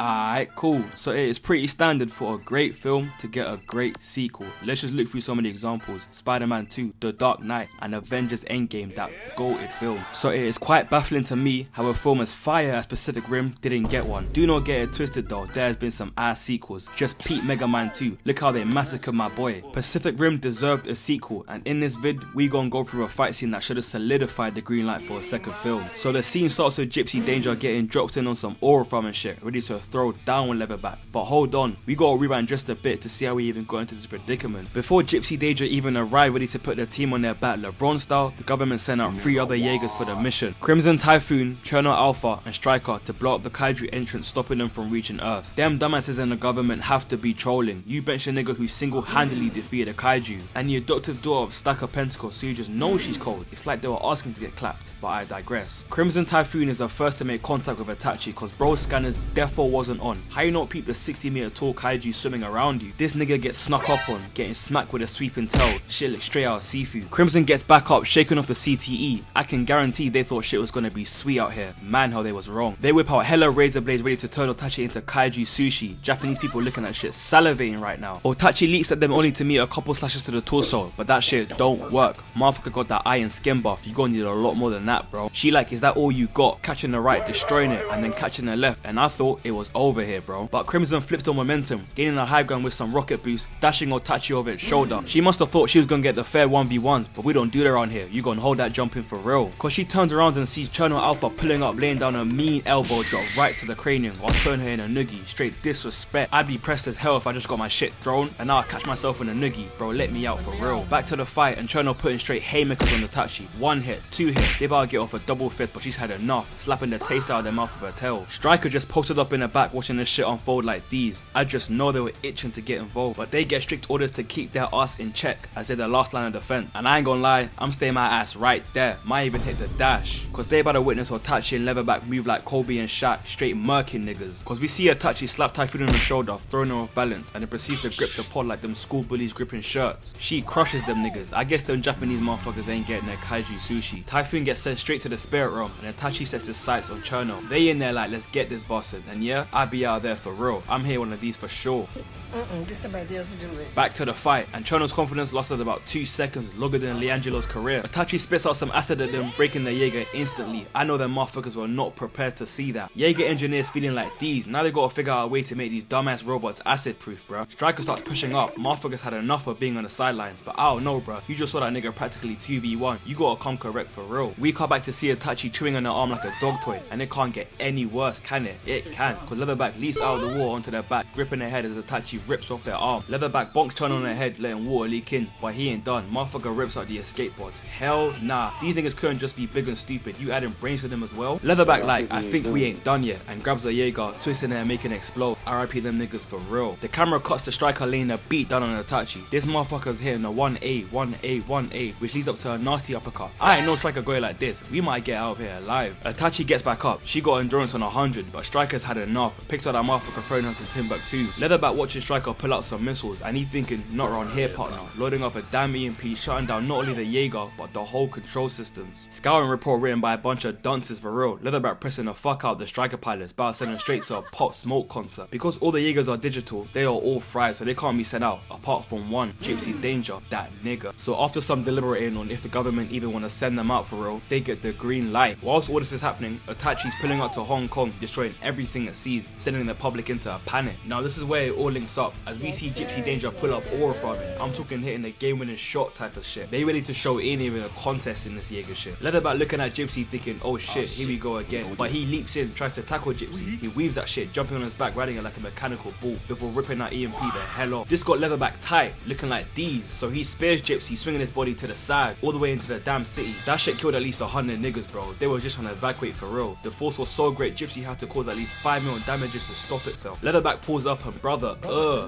Alright, cool. So it is pretty standard for a great film to get a great sequel. Let's just look through some of the examples. Spider-Man 2, The Dark Knight, and Avengers Endgame, that goated film. So it is quite baffling to me how a film as fire as Pacific Rim didn't get one. Do not get it twisted though, there has been some ass sequels. Just peep Mega Man 2, look how they massacred my boy. Pacific Rim deserved a sequel, and in this vid, we gon' go through a fight scene that should have solidified the green light for a second film. So the scene starts with Gypsy Danger getting dropped in on some aura farm and shit, ready to throw down with Leatherback. But hold on, we gotta rewind just a bit to see how we even got into this predicament. Before Gypsy Danger even arrived ready to put the team on their back LeBron style, the government sent out 3 other Jaegers for the mission. Crimson Typhoon, Cherno Alpha, and Striker to blow up the Kaiju entrance, stopping them from reaching Earth. Them dumbasses in the government have to be trolling. You bench a nigga who single-handedly defeated a Kaiju, and the adoptive daughter of Stacker Pentacles, so you just know she's cold. It's like they were asking to get clapped, but I digress. Crimson Typhoon is the first to make contact with Otachi, cause bro's scanners defo wasn't on. How you not peep the 60-meter tall Kaiju swimming around you? This nigga gets snuck up on, getting smacked with a sweeping tail. Shit looks straight out of seafood. Crimson gets back up, shaking off the CTE. I can guarantee they thought shit was gonna be sweet out here. Man, how they was wrong. They whip out hella razor blades ready to turn Otachi into Kaiju sushi. Japanese people looking at shit salivating right now. Otachi leaps at them only to meet a couple slashes to the torso, but that shit don't work. Motherfucker got that iron skin buff. You gonna need a lot more than that, bro. She like, is that all you got? Catching the right, destroying it, and then catching the left, and I thought it was over here, bro. But Crimson flipped on momentum, gaining a high ground with some rocket boost, dashing Otachi over its shoulder. She must have thought she was gonna get the fair 1v1s, but we don't do that around here. You gonna hold that jump in for real. Cause she turns around and sees Cherno Alpha pulling up, laying down a mean elbow drop right to the cranium while putting her in a noogie. Straight disrespect. I'd be pressed as hell if I just got my shit thrown, and now I catch myself in a noogie. Bro, let me out for real. Back to the fight, and Cherno putting straight haymakers on Otachi. 1 hit, 2 hit. They about to get off a double fist, but she's had enough, slapping the taste out of their mouth with her tail. Striker just posted up in the back watching this shit unfold like these. I just know they were itching to get involved, but they get strict orders to keep their ass in check as they're the last line of defense. And I ain't gonna lie, I'm staying my ass right there. Might even hit the dash, cause they about to witness Otachi and Leatherback move like Kobe and Shaq, straight murking niggas. Cause we see Otachi slap Typhoon on the shoulder, throwing her off balance, and then proceeds to grip the pod like them school bullies gripping shirts. She crushes them niggas. I guess them Japanese motherfuckers ain't getting their Kaiju sushi. Typhoon gets sent straight to the spirit realm, and Otachi sets his sights on Cherno. They in there like, let's get this bastard, and yeah, I be out there for real. I'm here one of these for sure. Get somebody else to do it. Back to the fight, and Cherno's confidence lost at about 2 seconds, longer than Leangelo's career. Otachi spits out some acid at them, breaking their Jager instantly. I know them motherfuckers were not prepared to see that. Jager engineers feeling like these, now they gotta figure out a way to make these dumbass robots acid proof, bruh. Striker starts pushing up, motherfuckers had enough of being on the sidelines, but I don't know, bruh. You just saw that nigga practically 2v1, you gotta come correct for real. We come back to see Otachi chewing on her arm like a dog toy, and it can't get any worse, can it? It can, cause Leatherback leaps out of the water onto their back, gripping their head as Otachi rips off their arm. Leatherback bonks Cherno on their head, letting water leak in, but he ain't done. Motherfucker rips out the escape pods. Hell nah, these niggas couldn't just be big and stupid, you adding brains to them as well? Leatherback like, I think we ain't done yet, and grabs the Jager, twisting it and making it explode. RIP them niggas for real. The camera cuts to Striker laying a beat down on Otachi. This motherfucker's hitting a 1A, 1A, 1A, which leads up to a nasty uppercut. I ain't no Striker going like this, we might get out of here alive. Otachi gets back up, she got endurance on 100, but Striker's had enough, picks out that motherfucker throwing her to Timbuktu. Leatherback watching Striker pull out some missiles, and he thinking, not around here partner, loading up a damn EMP, shutting down not only the Jager, but the whole control systems. Scouting report written by a bunch of dunces for real. Leatherback pressing the fuck out the Striker pilots, about sending straight to a Pop Smoke concert. Because all the Jaegers are digital, they are all fried, so they can't be sent out, apart from one, Gypsy Danger, that nigga. So after some deliberating on if the government even want to send them out for real, they get the green light. Whilst all this is happening, Otachi's pulling out to Hong Kong, destroying everything it sees, sending the public into a panic. Now this is where it all links up, as we see Gypsy Danger pull up aura farming. I'm talking hitting a game-winning shot type of shit. They ready to show ain't even a contest in this Jager shit. Leatherback looking at Gypsy thinking, oh shit, here we go again. But he leaps in, tries to tackle Gypsy. He weaves that shit, jumping on his back, riding it like a mechanical bull, before ripping that EMP the hell off. This got Leatherback tight, looking like these. So he spears Gypsy, swinging his body to the side, all the way into the damn city. That shit killed at least 100 niggas, bro. They were just trying to evacuate for real. The force was so great, Gypsy had to cause at least 5 million damages to stop itself. Leatherback pulls up and brother,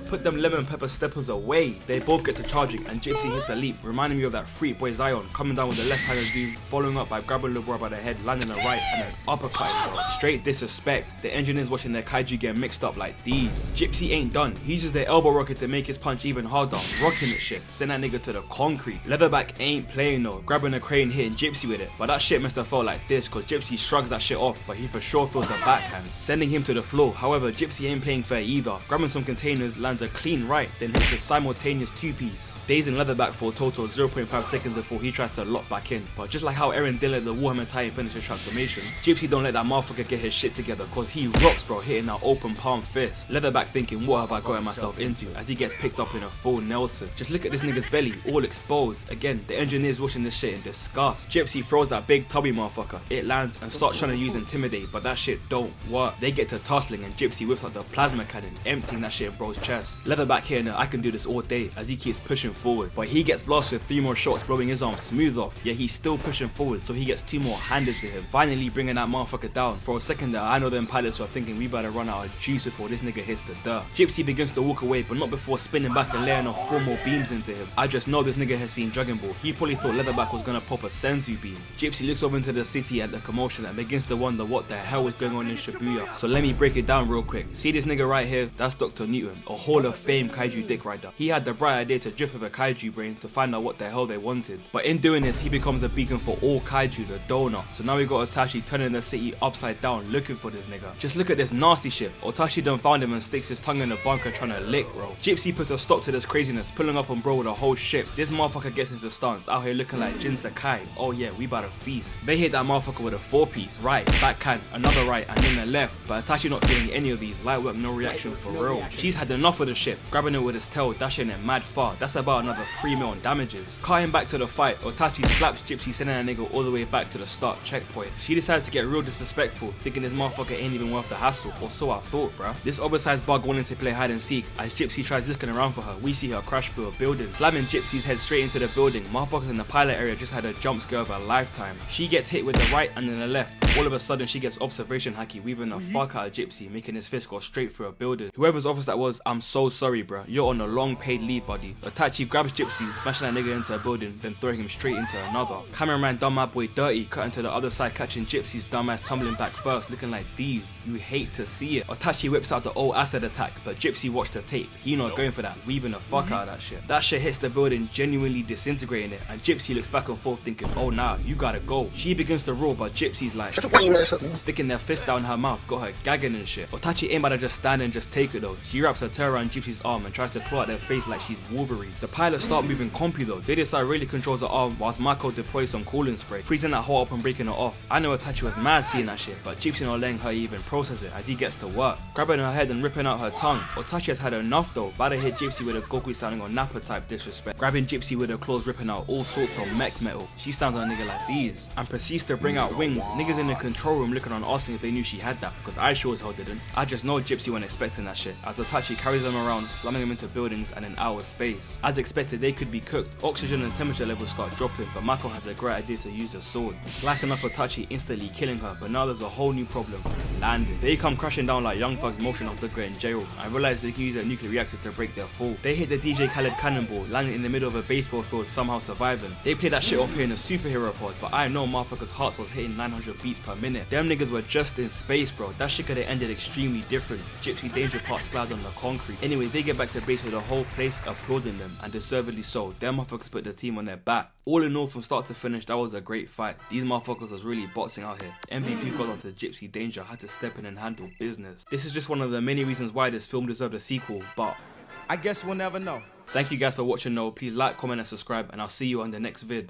Put them lemon pepper steppers away. They both get to charging and Gypsy hits a leap, reminding me of that freak boy Zion coming down with the left-handed dude, following up by grabbing LeBron by the head, landing a right and an uppercut, bro. Straight disrespect. The engineers watching their kaiju get mixed up like these. Gypsy ain't done. He uses their elbow rocket to make his punch even harder, rocking it shit. Send that nigga to the concrete. Leatherback ain't playing though, grabbing a crane hitting Gypsy with it. But that shit must have felt like this, cause Gypsy shrugs that shit off, but he for sure feels the backhand, sending him to the floor. However, Gypsy ain't playing fair either. Grabbing some containers, lands a clean right, then hits a simultaneous two-piece, dazing Leatherback for a total of 0.5 seconds before he tries to lock back in. But just like how Aaron Dillon the Warhammer Titan finished his transformation, Gypsy don't let that motherfucker get his shit together, cause he rocks, bro, hitting that open palm fist. Leatherback thinking, what have I gotten myself into, as he gets picked up in a full Nelson. Just look at this nigga's belly, all exposed. Again, the engineers watching this shit in disgust. Gypsy throws that big tubby motherfucker. It lands and starts trying to use Intimidate, but that shit don't work. They get to tussling and Gypsy whips out the plasma cannon, emptying that shit in bro's chest. Leatherback hitting I can do this all day as he keeps pushing forward, but he gets blasted with 3 more shots, blowing his arm smooth off. Yet he's still pushing forward, so he gets 2 more handed to him, finally bringing that motherfucker down. For a second there, I know them pilots were thinking we better run out of juice before this nigga hits the dirt. Gypsy begins to walk away, but not before spinning back and laying off 4 more beams into him. I just know this nigga has seen Dragon Ball. He probably thought Leatherback was gonna pop a Senzu beam. Gypsy looks over into the city at the commotion and begins to wonder what the hell is going on in Shibuya. So let me break it down real quick. See this nigga right here? That's Dr. Newton, a Hall of Fame kaiju dick rider. He had the bright idea to drift with a kaiju brain to find out what the hell they wanted. But in doing this, he becomes a beacon for all kaiju, the donor. So now we got Otachi turning the city upside down looking for this nigga. Just look at this nasty shit. Otachi done found him and sticks his tongue in the bunker trying to lick, bro. Gypsy puts a stop to this craziness, pulling up on bro with a whole ship. This motherfucker gets into stance, out here looking like Jin Sakai. Oh yeah, we about to feast. They hit that motherfucker with a 4-piece, right, backhand, another right, and then the left. But Otachi not feeling any of these. Light work, no reaction for real. She's had enough of the ship, grabbing it with his tail, dashing it mad far. That's about another 3 mil on damages. Cutting back to the fight, Otachi slaps Gypsy, sending that nigga all the way back to the start checkpoint. She decides to get real disrespectful, thinking this motherfucker ain't even worth the hassle, or so I thought, bruh. This oversized bug wanting to play hide and seek. As Gypsy tries looking around for her, we see her crash through a building, slamming Gypsy's head straight into the building. Motherfuckers in the pilot area just had a jump scare of a lifetime. She gets hit with the right and then the left. All of a sudden she gets observation haki, weaving the fuck out of Gypsy, making his fist go straight through a building. Whoever's office that was, I'm so sorry, bruh. You're on a long paid leave, buddy. Otachi grabs Gypsy, smashing that nigga into a building, then throwing him straight into another. Cameraman done my boy dirty, cutting to the other side, catching Gypsy's dumbass tumbling back first, looking like these. You hate to see it. Otachi whips out the old acid attack, but Gypsy watched the tape. He not going for that, weaving the fuck out of that shit. That shit hits the building, genuinely disintegrating it, and Gypsy looks back and forth thinking, oh nah, you gotta go. She begins to roar, but Gypsy's like, sticking their fist down her mouth, got her gagging and shit. Otachi ain't about to just stand and just take it though. She wraps her tail around Gypsy's arm and tries to claw at their face like she's Wolverine. The pilots start moving compy though. They decide really controls her arm whilst Mako deploys some cooling spray, freezing that hole up and breaking it off. I know Otachi was mad seeing that shit, but Gypsy not letting her even process it as he gets to work, grabbing her head and ripping out her tongue. Otachi has had enough though, about to hit Gypsy with a Goku sounding on Nappa type disrespect, grabbing Gypsy with her claws, ripping out all sorts of mech metal. She stands on a nigga like these and proceeds to bring out wings. Niggas in the control room looking on asking if they knew she had that, because I sure as hell didn't. I just know Gypsy wasn't expecting that shit, as Otachi carries them around, slamming them into buildings and in outer space. As expected, they could be cooked. Oxygen and temperature levels start dropping, but Mako has a great idea to use a sword, slicing up Otachi, instantly killing her. But now there's a whole new problem, landing. They come crashing down like young thugs motion off the grid in jail and realize they can use a nuclear reactor to break their fall. They hit the DJ Khaled cannonball, landing in the middle of a baseball field, somehow surviving. They play that shit off here in a superhero pose, but I know motherfuckers' hearts was hitting 900 beats per minute. Them niggas were just in space, bro. That shit could have ended extremely different. Gypsy Danger part splattered on the concrete. Anyway, they get back to base with the whole place applauding them, and deservedly so. Them motherfuckers put the team on their back. All in all, from start to finish, that was a great fight. These motherfuckers was really boxing out here. MVP got onto Gypsy Danger, had to step in and handle business. This is just one of the many reasons why this film deserved a sequel, but I guess we'll never know. Thank you guys for watching though. Please like, comment and subscribe, and I'll see you on the next vid.